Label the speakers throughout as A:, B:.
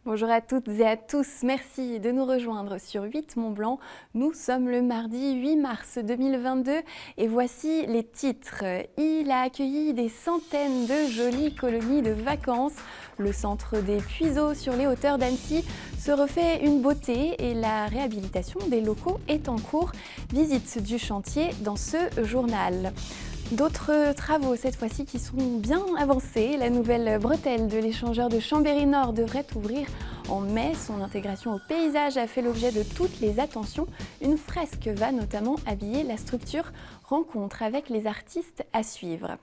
A: Bonjour à toutes et à tous, merci de nous rejoindre sur 8 Mont-Blanc. Nous sommes le mardi 8 mars 2022 et voici les titres. Il a accueilli des centaines de jolies colonies de vacances. Le centre des Puiseaux sur les hauteurs d'Annecy se refait une beauté et la réhabilitation des locaux est en cours. Visite du chantier dans ce journal. D'autres travaux, cette fois-ci, qui sont bien avancés. La nouvelle bretelle de l'échangeur de Chambéry-Nord devrait ouvrir en mai. Son intégration au paysage a fait l'objet de toutes les attentions. Une fresque va notamment habiller la structure. Rencontre avec les artistes à suivre.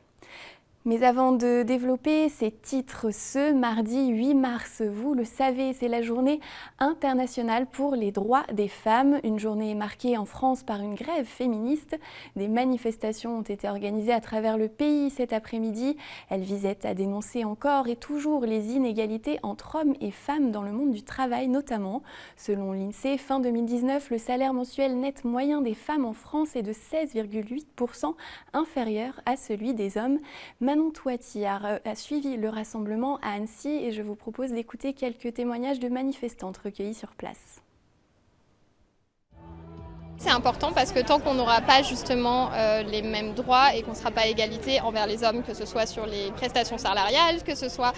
A: Mais avant de développer ces titres, ce mardi 8 mars, vous le savez, c'est la journée internationale pour les droits des femmes. Une journée marquée en France par une grève féministe. Des manifestations ont été organisées à travers le pays cet après-midi. Elles visaient à dénoncer encore et toujours les inégalités entre hommes et femmes dans le monde du travail notamment. Selon l'INSEE, fin 2019, le salaire mensuel net moyen des femmes en France est de 16,8% inférieur à celui des hommes. Manon Touati a suivi le rassemblement à Annecy et je vous propose d'écouter quelques témoignages de manifestantes recueillis sur place.
B: C'est important parce que tant qu'on n'aura pas justement les mêmes droits et qu'on ne sera pas à égalité envers les hommes, que ce soit sur les prestations salariales, que ce soit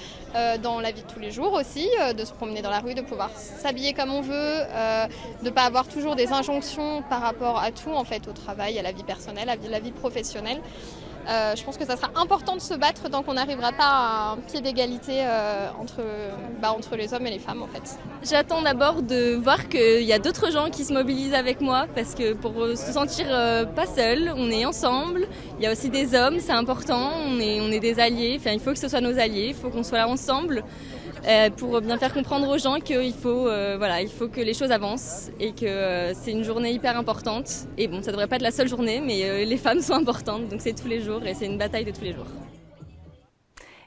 B: dans la vie de tous les jours aussi, de se promener dans la rue, de pouvoir s'habiller comme on veut, de ne pas avoir toujours des injonctions par rapport à tout, en fait, au travail, à la vie personnelle, à la vie professionnelle. Je pense que ça sera important de se battre tant qu'on n'arrivera pas à un pied d'égalité entre les hommes et les femmes en fait.
C: J'attends d'abord de voir qu'il y a d'autres gens qui se mobilisent avec moi parce que pour se sentir pas seul, on est ensemble. Il y a aussi des hommes, c'est important, on est des alliés, enfin, il faut que ce soit nos alliés, il faut qu'on soit là ensemble. Pour bien faire comprendre aux gens qu'il faut, il faut que les choses avancent et que c'est une journée hyper importante. Et bon, ça devrait pas être la seule journée, mais les femmes sont importantes, donc c'est tous les jours et c'est une bataille de tous les jours.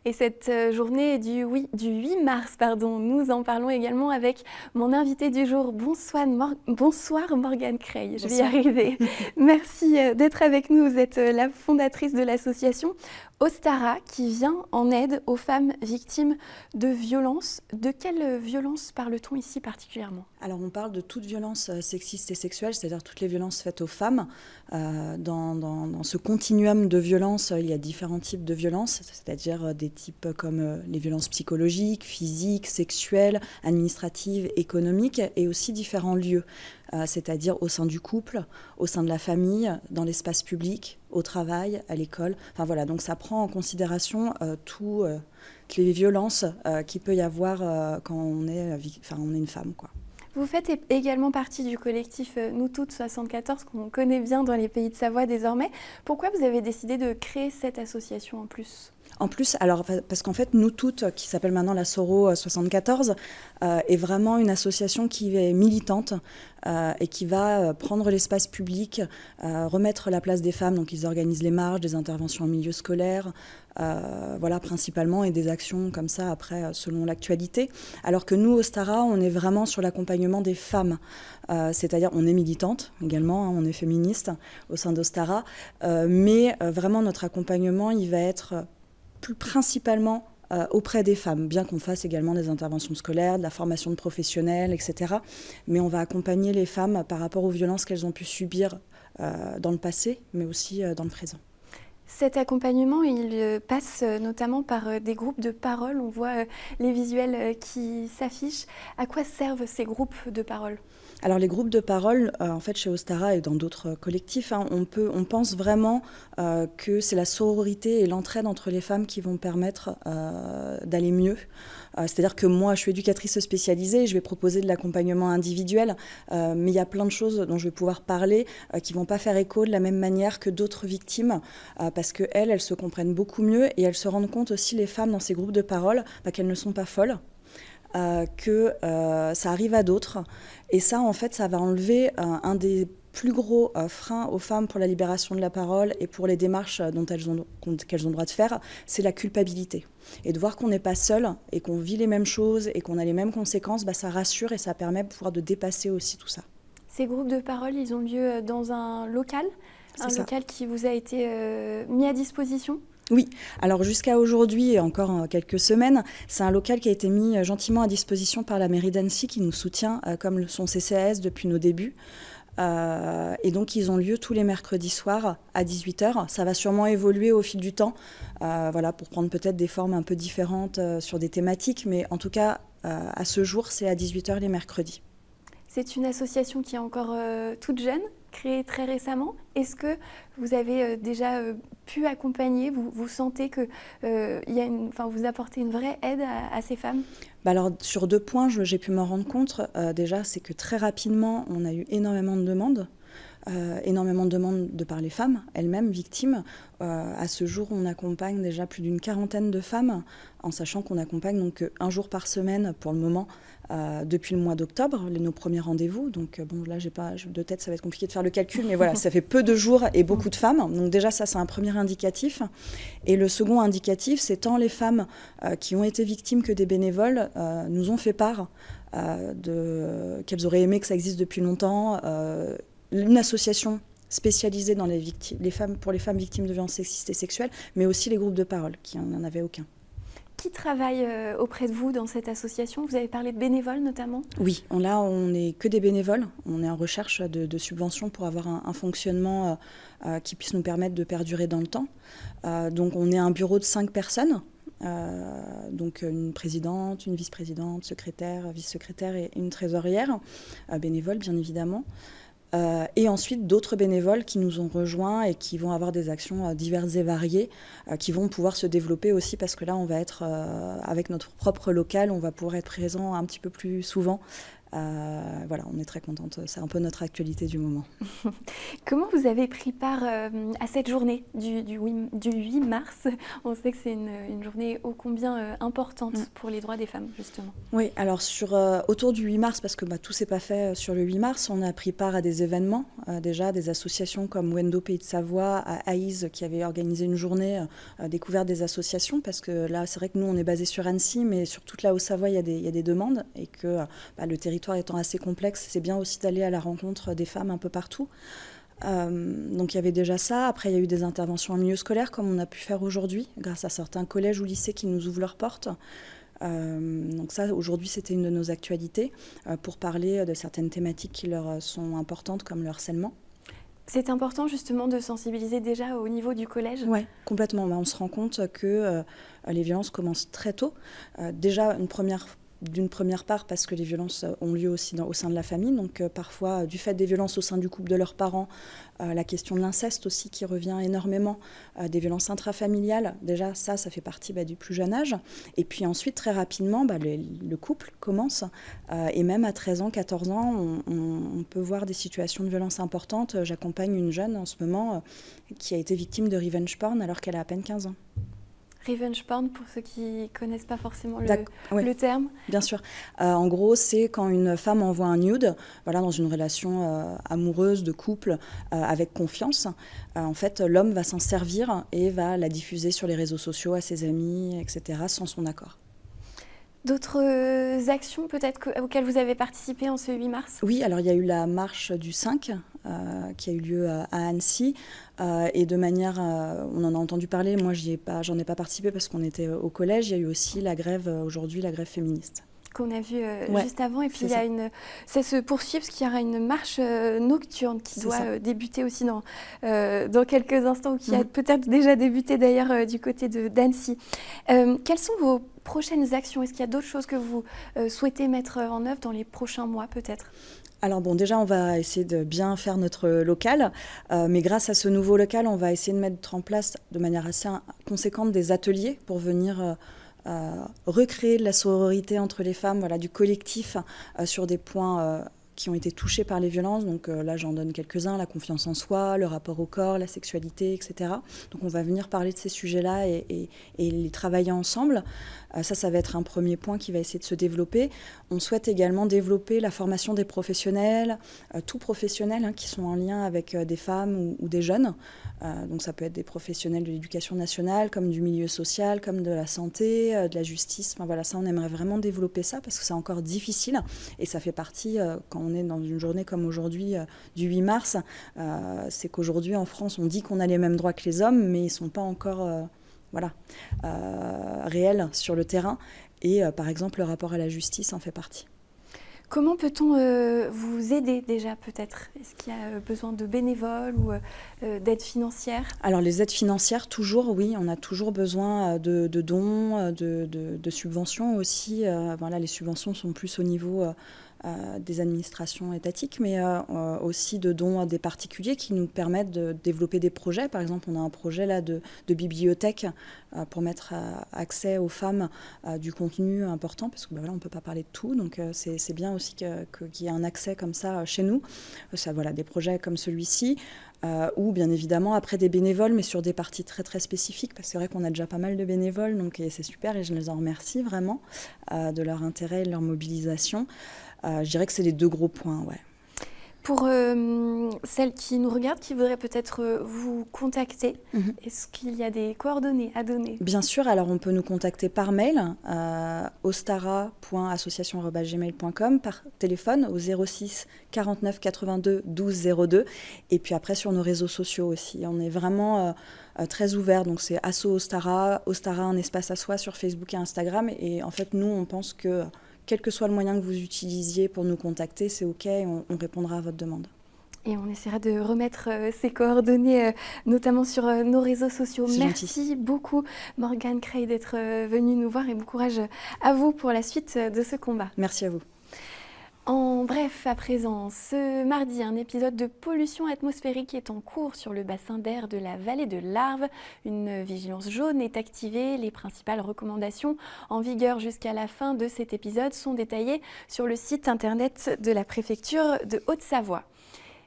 A: Et cette journée du 8 mars, nous en parlons également avec mon invité du jour. Bonsoir Morgane Creil, je vais y arriver. Merci d'être avec nous. Vous êtes la fondatrice de l'association Ostara qui vient en aide aux femmes victimes de violences. De quelle violence parle-t-on ici particulièrement ?
D: Alors on parle de toute violence sexiste et sexuelle, c'est-à-dire toutes les violences faites aux femmes. Dans ce continuum de violences, il y a différents types de violences, c'est-à-dire des types comme les violences psychologiques, physiques, sexuelles, administratives, économiques, et aussi différents lieux, c'est-à-dire au sein du couple, au sein de la famille, dans l'espace public, au travail, à l'école. Enfin voilà, donc ça prend en considération toutes les violences qu'il peut y avoir quand on est une femme, quoi.
A: Vous faites également partie du collectif Nous Toutes 74, qu'on connaît bien dans les pays de Savoie désormais. Pourquoi vous avez décidé de créer cette association en plus ?
D: En plus, alors, parce qu'en fait, Nous Toutes, qui s'appelle maintenant la Soro 74, est vraiment une association qui est militante et qui va prendre l'espace public, remettre la place des femmes. Donc, ils organisent les marches, des interventions en milieu scolaire, principalement, et des actions comme ça, après, selon l'actualité. Alors que nous, Ostara, on est vraiment sur l'accompagnement des femmes. C'est-à-dire, on est militante également, on est féministe au sein d'Ostara, mais vraiment, notre accompagnement, il va être principalement auprès des femmes, bien qu'on fasse également des interventions scolaires, de la formation de professionnels, etc. Mais on va accompagner les femmes par rapport aux violences qu'elles ont pu subir dans le passé, mais aussi dans le présent.
A: Cet accompagnement, il passe notamment par des groupes de parole. On voit les visuels qui s'affichent. À quoi servent ces groupes de parole ?
D: Alors les groupes de parole, en fait chez Ostara et dans d'autres collectifs, on pense vraiment que c'est la sororité et l'entraide entre les femmes qui vont permettre d'aller mieux. C'est-à-dire que moi, je suis éducatrice spécialisée, je vais proposer de l'accompagnement individuel, mais il y a plein de choses dont je vais pouvoir parler qui ne vont pas faire écho de la même manière que d'autres victimes, parce qu'elles se comprennent beaucoup mieux et elles se rendent compte aussi, les femmes dans ces groupes de parole, qu'elles ne sont pas folles. Que ça arrive à d'autres. Et ça, en fait, ça va enlever un des plus gros freins aux femmes pour la libération de la parole et pour les démarches qu'elles ont le droit de faire, c'est la culpabilité. Et de voir qu'on n'est pas seul et qu'on vit les mêmes choses et qu'on a les mêmes conséquences, ça rassure et ça permet de pouvoir dépasser aussi tout ça.
A: Ces groupes de parole, ils ont lieu dans un local ? Un local qui vous a été mis à disposition ?
D: Oui, alors jusqu'à aujourd'hui et encore quelques semaines, c'est un local qui a été mis gentiment à disposition par la mairie d'Annecy qui nous soutient comme son CCAS depuis nos débuts. Et donc ils ont lieu tous les mercredis soirs à 18h. Ça va sûrement évoluer au fil du temps, voilà, pour prendre peut-être des formes un peu différentes sur des thématiques, mais en tout cas à ce jour c'est à 18h les mercredis.
A: C'est une association qui est encore toute jeune, créée très récemment. Est-ce que vous avez déjà pu accompagner, vous sentez que vous apportez une vraie aide à ces femmes ?
D: Alors, sur 2 points, j'ai pu m'en rendre compte. Déjà, c'est que très rapidement, on a eu énormément de demandes de par les femmes elles-mêmes victimes. À ce jour, on accompagne déjà plus d'une 40aine de femmes, en sachant qu'on accompagne donc 1 jour par semaine pour le moment, depuis le mois d'octobre, nos premiers rendez-vous. Donc bon, là, j'ai pas de tête, ça va être compliqué de faire le calcul, mais voilà, ça fait peu de jours et beaucoup de femmes. Donc déjà, ça, c'est un premier indicatif. Et le second indicatif, c'est tant les femmes qui ont été victimes que des bénévoles nous ont fait part qu'elles auraient aimé que ça existe depuis longtemps. Une association spécialisée dans pour les femmes victimes de violences sexistes et sexuelles, mais aussi les groupes de parole, qui n'en avaient aucun.
A: Qui travaille auprès de vous dans cette association ? Vous avez parlé de bénévoles notamment ?
D: Oui, là on n'est que des bénévoles. On est en recherche de subventions pour avoir un fonctionnement qui puisse nous permettre de perdurer dans le temps. Donc on est un bureau de 5 personnes. Donc une présidente, une vice-présidente, secrétaire, vice-secrétaire et une trésorière, bénévole bien évidemment. Et ensuite d'autres bénévoles qui nous ont rejoints et qui vont avoir des actions diverses et variées, qui vont pouvoir se développer aussi parce que là on va être avec notre propre local, on va pouvoir être présent un petit peu plus souvent. Voilà, on est très contente, c'est un peu notre actualité du moment.
A: Comment vous avez pris part à cette journée du 8 mars ? On sait que c'est une journée ô combien importante pour les droits des femmes, justement.
D: Oui, alors autour du 8 mars, parce que tout s'est pas fait sur le 8 mars, on a pris part à des événements, déjà des associations comme Wendo Pays de Savoie, à Aïs, qui avait organisé une journée découverte des associations, parce que là, c'est vrai que nous, on est basé sur Annecy, mais sur toute la Haute-Savoie, il y a des demandes, et que le territoire étant assez complexe, c'est bien aussi d'aller à la rencontre des femmes un peu partout. Donc il y avait déjà ça. Après, il y a eu des interventions en milieu scolaire, comme on a pu faire aujourd'hui, grâce à certains collèges ou lycées qui nous ouvrent leurs portes. Donc ça, aujourd'hui, c'était une de nos actualités, pour parler de certaines thématiques qui leur sont importantes, comme le harcèlement.
A: C'est important justement de sensibiliser déjà au niveau du collège ?
D: Oui, complètement. On se rend compte que les violences commencent très tôt. Déjà, d'une première part parce que les violences ont lieu aussi au sein de la famille, donc parfois du fait des violences au sein du couple de leurs parents, la question de l'inceste aussi qui revient énormément, des violences intrafamiliales, déjà ça fait partie du plus jeune âge, et puis ensuite très rapidement le couple commence, et même à 13 ans, 14 ans, on peut voir des situations de violence importantes. J'accompagne une jeune en ce moment qui a été victime de revenge porn alors qu'elle a à peine 15 ans.
A: Revenge porn, pour ceux qui ne connaissent pas forcément le terme.
D: Bien sûr. En gros, c'est quand une femme envoie un nude, dans une relation amoureuse, de couple, avec confiance. En fait, l'homme va s'en servir et va la diffuser sur les réseaux sociaux à ses amis, etc., sans son accord.
A: D'autres actions peut-être auxquelles vous avez participé en ce 8 mars ?
D: Oui, alors il y a eu la marche du 5 qui a eu lieu à Annecy, et de manière, on en a entendu parler, moi j'en ai pas participé parce qu'on était au collège. Il y a eu aussi la grève aujourd'hui, la grève féministe.
A: Qu'on a vu juste avant, et puis ça se poursuit parce qu'il y aura une marche nocturne qui doit débuter aussi dans quelques instants, ou qui a peut-être déjà débuté d'ailleurs du côté d'Annecy. Quelles sont vos prochaines actions ? Est-ce qu'il y a d'autres choses que vous souhaitez mettre en œuvre dans les prochains mois peut-être ?
D: Alors bon, déjà, on va essayer de bien faire notre local, mais grâce à ce nouveau local, on va essayer de mettre en place de manière assez conséquente des ateliers pour venir recréer de la sororité entre les femmes, du collectif sur des points qui ont été touchés par les violences. Donc là, j'en donne quelques-uns, la confiance en soi, le rapport au corps, la sexualité, etc. Donc on va venir parler de ces sujets-là et les travailler ensemble. Ça va être un premier point qui va essayer de se développer. On souhaite également développer la formation des professionnels, tous professionnels qui sont en lien avec des femmes ou des jeunes. Donc ça peut être des professionnels de l'éducation nationale, comme du milieu social, comme de la santé, de la justice. Enfin, ça, on aimerait vraiment développer ça parce que c'est encore difficile, et ça fait partie, quand on est dans une journée comme aujourd'hui du 8 mars, c'est qu'aujourd'hui en France, on dit qu'on a les mêmes droits que les hommes, mais ils ne sont pas encore réels sur le terrain. Et par exemple, le rapport à la justice en fait partie.
A: Comment peut-on vous aider déjà peut-être? Est-ce qu'il y a besoin de bénévoles ou d'aide financière?
D: Alors les aides financières, toujours, oui, on a toujours besoin de dons, de subventions aussi. Voilà, les subventions sont plus au niveau des administrations étatiques, mais aussi de dons à des particuliers qui nous permettent de développer des projets. Par exemple, on a un projet là de bibliothèque pour mettre accès aux femmes du contenu important, parce que voilà, on ne peut pas parler de tout, donc c'est bien aussi qu'il y ait un accès comme ça chez nous. Voilà, des projets comme celui-ci. Ou bien évidemment après des bénévoles, mais sur des parties très très spécifiques, parce que c'est vrai qu'on a déjà pas mal de bénévoles, donc c'est super et je les en remercie vraiment de leur intérêt et de leur mobilisation. Je dirais que c'est les 2 gros points, ouais.
A: Pour celles qui nous regardent, qui voudraient peut-être vous contacter, est-ce qu'il y a des coordonnées à donner? Bien
D: sûr, alors on peut nous contacter par mail, ostara.association@gmail.com, par téléphone au 06 49 82 12 02, et puis après sur nos réseaux sociaux aussi. On est vraiment très ouverts, donc c'est Asso Ostara, Ostara un espace à soi sur Facebook et Instagram, et en fait nous on pense que quel que soit le moyen que vous utilisiez pour nous contacter, c'est OK, on répondra à votre demande.
A: Et on essaiera de remettre ces coordonnées, notamment sur nos réseaux sociaux. Merci beaucoup, Morgane Creil, d'être venue nous voir, et bon courage à vous pour la suite de ce combat.
D: Merci à vous.
A: En bref, à présent, ce mardi, un épisode de pollution atmosphérique est en cours sur le bassin d'air de la vallée de l'Arve. Une vigilance jaune est activée. Les principales recommandations en vigueur jusqu'à la fin de cet épisode sont détaillées sur le site internet de la préfecture de Haute-Savoie.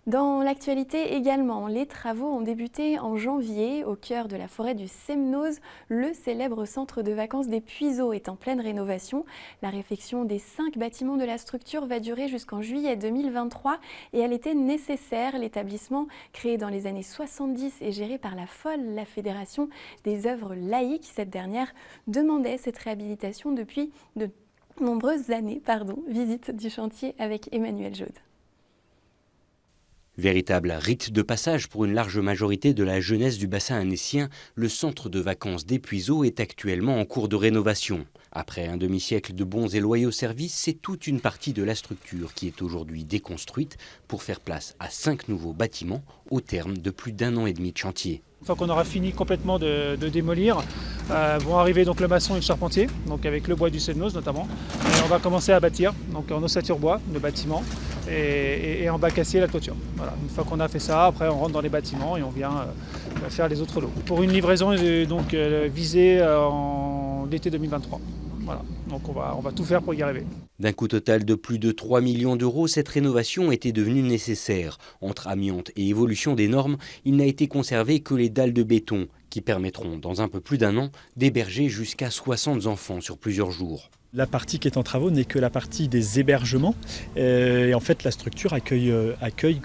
A: Dans l'actualité également, les travaux ont débuté en janvier au cœur de la forêt du Semnoz. Le célèbre centre de vacances des Puiseaux est en pleine rénovation. La réfection des 5 bâtiments de la structure va durer jusqu'en juillet 2023 et elle était nécessaire. L'établissement, créé dans les années 70 et géré par la FOL, la Fédération des œuvres laïques, cette dernière demandait cette réhabilitation depuis de nombreuses années. Visite du chantier avec Emmanuel Jaude.
E: Véritable rite de passage pour une large majorité de la jeunesse du bassin annécien, le centre de vacances des Puiseaux est actuellement en cours de rénovation. Après un demi-siècle de bons et loyaux services, c'est toute une partie de la structure qui est aujourd'hui déconstruite pour faire place à 5 nouveaux bâtiments au terme de plus d'1 an et demi de chantier.
F: Une fois qu'on aura fini complètement de démolir, vont arriver donc le maçon et le charpentier, donc avec le bois du Semnoz notamment. Et on va commencer à bâtir, donc en ossature bois, le bâtiment, et en bac acier la toiture. Voilà. Une fois qu'on a fait ça, après on rentre dans les bâtiments et on vient faire les autres lots. Pour une livraison donc visée en l'été 2023. Voilà. Donc on va tout faire pour y arriver.
E: D'un coût total de plus de 3 millions d'euros, cette rénovation était devenue nécessaire. Entre amiante et évolution des normes, il n'a été conservé que les dalles de béton, qui permettront, dans un peu plus d'1 an, d'héberger jusqu'à 60 enfants sur plusieurs jours.
G: La partie qui est en travaux n'est que la partie des hébergements. Et en fait, la structure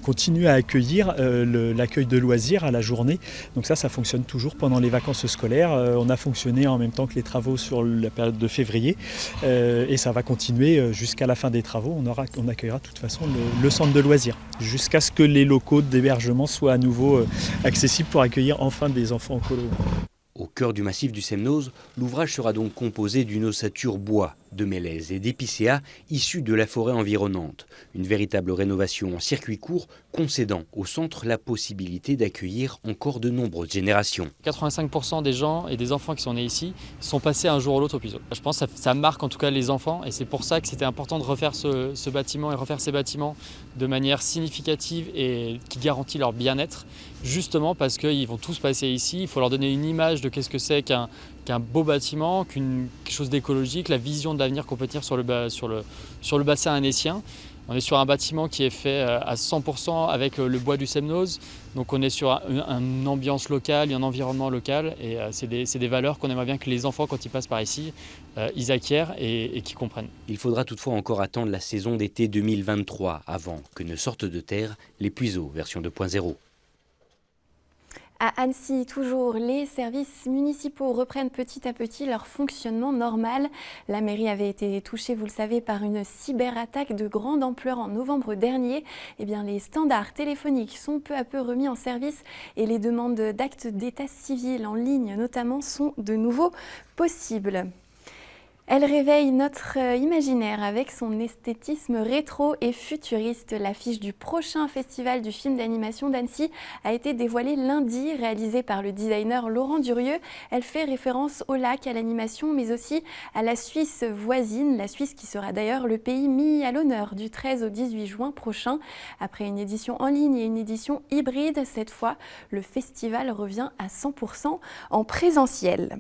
G: continue à accueillir l'accueil de loisirs à la journée. Donc ça fonctionne toujours pendant les vacances scolaires. On a fonctionné en même temps que les travaux sur la période de février. Et ça va continuer jusqu'à la fin des travaux. On accueillera de toute façon le centre de loisirs jusqu'à ce que les locaux d'hébergement soient à nouveau accessibles pour accueillir enfin des enfants en colo.
E: Au cœur du massif du Semnoz, l'ouvrage sera donc composé d'une ossature bois, de mélèzes et d'épicéas issus de la forêt environnante. Une véritable rénovation en circuit court, concédant au centre la possibilité d'accueillir encore de nombreuses générations.
H: 85% des gens et des enfants qui sont nés ici sont passés un jour ou l'autre au Puiseaux. Je pense que ça marque en tout cas les enfants, et c'est pour ça que c'était important de refaire ce bâtiment et refaire ces bâtiments de manière significative et qui garantit leur bien-être, justement parce qu'ils vont tous passer ici. Il faut leur donner une image de qu'est-ce que c'est qu'un beau bâtiment, quelque chose d'écologique, la vision de l'avenir qu'on peut tenir sur le bassin annécien. On est sur un bâtiment qui est fait à 100% avec le bois du Semnoz, donc on est sur une ambiance locale et un environnement local, et c'est des valeurs qu'on aimerait bien que les enfants, quand ils passent par ici, ils acquièrent et qu'ils comprennent.
E: Il faudra toutefois encore attendre la saison d'été 2023 avant que ne sortent de terre les Puiseaux version 2.0.
A: À Annecy, toujours, les services municipaux reprennent petit à petit leur fonctionnement normal. La mairie avait été touchée, vous le savez, par une cyberattaque de grande ampleur en novembre dernier. Eh bien, les standards téléphoniques sont peu à peu remis en service et les demandes d'actes d'état civil en ligne notamment sont de nouveau possibles. Elle réveille notre imaginaire avec son esthétisme rétro et futuriste. L'affiche du prochain festival du film d'animation d'Annecy a été dévoilée lundi, réalisée par le designer Laurent Durieux. Elle fait référence au lac, à l'animation, mais aussi à la Suisse voisine, la Suisse qui sera d'ailleurs le pays mis à l'honneur du 13 au 18 juin prochain. Après une édition en ligne et une édition hybride, cette fois, le festival revient à 100% en présentiel.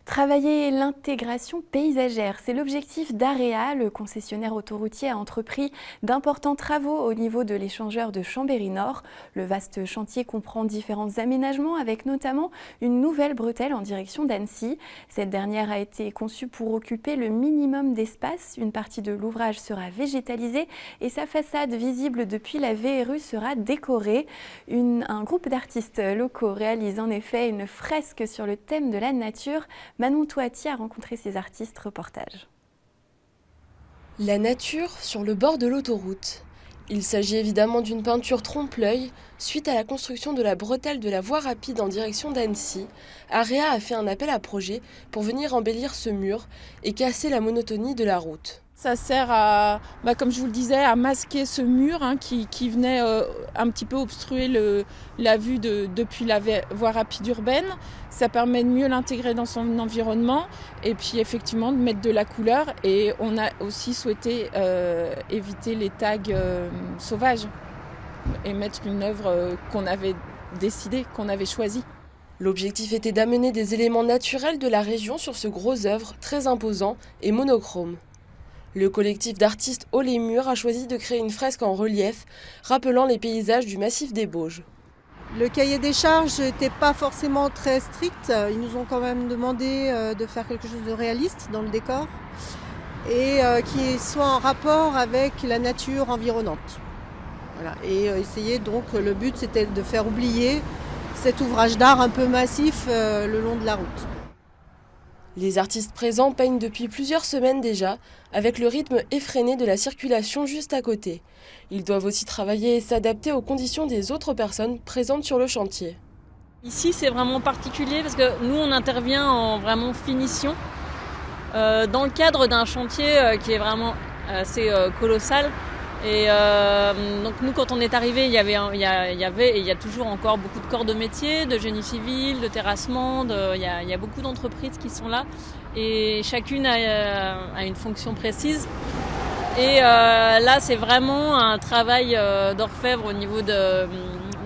A: Travailler l'intégration paysagère, c'est l'objectif d'AREA. Le concessionnaire autoroutier a entrepris d'importants travaux au niveau de l'échangeur de Chambéry-Nord. Le vaste chantier comprend différents aménagements avec notamment une nouvelle bretelle en direction d'Annecy. Cette dernière a été conçue pour occuper le minimum d'espace. Une partie de l'ouvrage sera végétalisée et sa façade visible depuis la VRU sera décorée. Un groupe d'artistes locaux réalise en effet une fresque sur le thème de la nature. Manon Touati a rencontré ces artistes, reportage.
I: La nature sur le bord de l'autoroute. Il s'agit évidemment d'une peinture trompe-l'œil. Suite à la construction de la bretelle de la voie rapide en direction d'Annecy, AREA a fait un appel à projet pour venir embellir ce mur et casser la monotonie de la route.
J: Ça sert à, comme je vous le disais, à masquer ce mur qui venait un petit peu obstruer la vue depuis la voie rapide urbaine. Ça permet de mieux l'intégrer dans son environnement et puis effectivement de mettre de la couleur. Et on a aussi souhaité éviter les tags sauvages et mettre une œuvre qu'on avait décidée, qu'on avait choisie.
I: L'objectif était d'amener des éléments naturels de la région sur ce gros œuvre très imposant et monochrome. Le collectif d'artistes Haut les Murs a choisi de créer une fresque en relief, rappelant les paysages du massif des Bauges.
K: Le cahier des charges n'était pas forcément très strict. Ils nous ont quand même demandé de faire quelque chose de réaliste dans le décor et qui soit en rapport avec la nature environnante. Voilà. Et essayer donc, le but c'était de faire oublier cet ouvrage d'art un peu massif le long de la route.
I: Les artistes présents peignent depuis plusieurs semaines déjà, avec le rythme effréné de la circulation juste à côté. Ils doivent aussi travailler et s'adapter aux conditions des autres personnes présentes sur le chantier.
C: Ici, c'est vraiment particulier parce que nous, on intervient en vraiment finition dans le cadre d'un chantier qui est vraiment assez colossal. Et donc nous, quand on est arrivé, il y avait et il y a toujours encore beaucoup de corps de métier, de génie civil, de terrassement. Il y a beaucoup d'entreprises qui sont là et chacune a une fonction précise. Et là, c'est vraiment un travail d'orfèvre au niveau de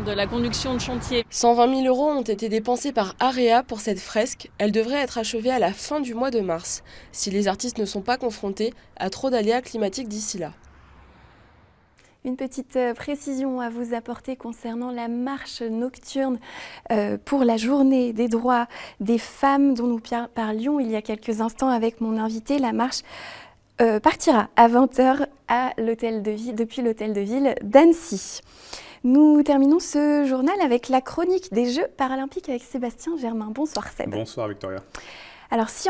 C: la conduction de chantier.
I: 120 000 € ont été dépensés par AREA pour cette fresque. Elle devrait être achevée à la fin du mois de mars, si les artistes ne sont pas confrontés à trop d'aléas climatiques d'ici là.
A: Une petite précision à vous apporter concernant la marche nocturne pour la journée des droits des femmes dont nous parlions il y a quelques instants avec mon invité. La marche partira à 20h depuis l'hôtel de ville d'Annecy. Nous terminons ce journal avec la chronique des Jeux paralympiques avec Sébastien Germain. Bonsoir Seb.
L: Bonsoir Victoria. Alors
A: si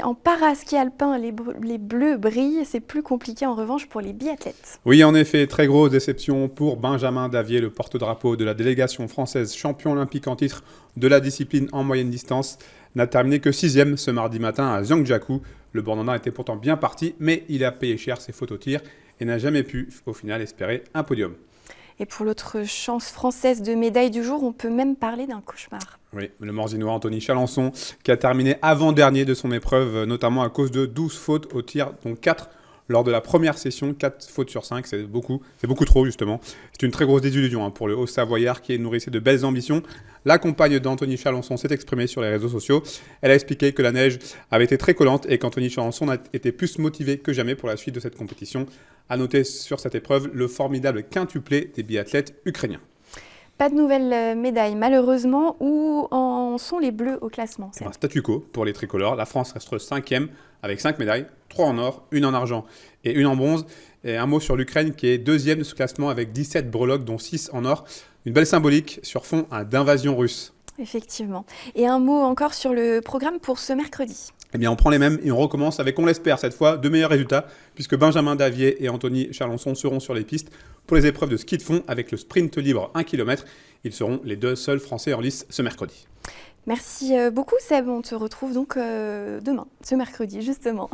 A: en para-ski alpin, les bleus brillent, c'est plus compliqué en revanche pour les biathlètes.
L: Oui, en effet, très grosse déception pour Benjamin Davier, le porte-drapeau de la délégation française champion olympique en titre de la discipline en moyenne distance. N'a terminé que 6e ce mardi matin à Zhangjiakou. Le Bornandin était pourtant bien parti, mais il a payé cher ses fautes au tir et n'a jamais pu, au final, espérer un podium.
A: Et pour l'autre chance française de médaille du jour, on peut même parler d'un cauchemar.
L: Oui, le Morzinois Anthony Chalençon, qui a terminé avant-dernier de son épreuve, notamment à cause de 12 fautes au tir, dont 4 lors de la première session. 4 fautes sur 5, c'est beaucoup trop justement. C'est une très grosse désillusion pour le Haut-Savoyard qui nourrissait de belles ambitions. La compagne d'Anthony Chalençon s'est exprimée sur les réseaux sociaux. Elle a expliqué que la neige avait été très collante et qu'Anthony Chalençon a été plus motivé que jamais pour la suite de cette compétition. À noter sur cette épreuve le formidable quintuplé des biathlètes ukrainiens.
A: Pas de nouvelles médailles, malheureusement. Où en sont les Bleus au classement?
L: Statu quo pour les tricolores. La France reste 5e avec 5 médailles, 3 en or, 1 en argent et 1 en bronze. Et un mot sur l'Ukraine qui est 2e de ce classement avec 17 breloques, dont 6 en or. Une belle symbolique sur fond d'invasion russe.
A: Effectivement. Et un mot encore sur le programme pour ce mercredi.
L: Eh bien, on prend les mêmes et on recommence avec, on l'espère cette fois, de meilleurs résultats, puisque Benjamin Davier et Anthony Chalençon seront sur les pistes pour les épreuves de ski de fond avec le sprint libre 1 km. Ils seront les 2 seuls Français en lice ce mercredi.
A: Merci beaucoup Seb, on te retrouve donc demain, ce mercredi justement.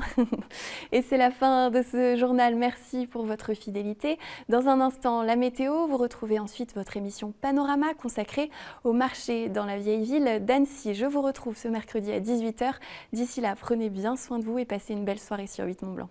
A: Et c'est la fin de ce journal, merci pour votre fidélité. Dans un instant, la météo, vous retrouvez ensuite votre émission Panorama consacrée au marché dans la vieille ville d'Annecy. Je vous retrouve ce mercredi à 18h. D'ici là, prenez bien soin de vous et passez une belle soirée sur 8 Mont Blanc.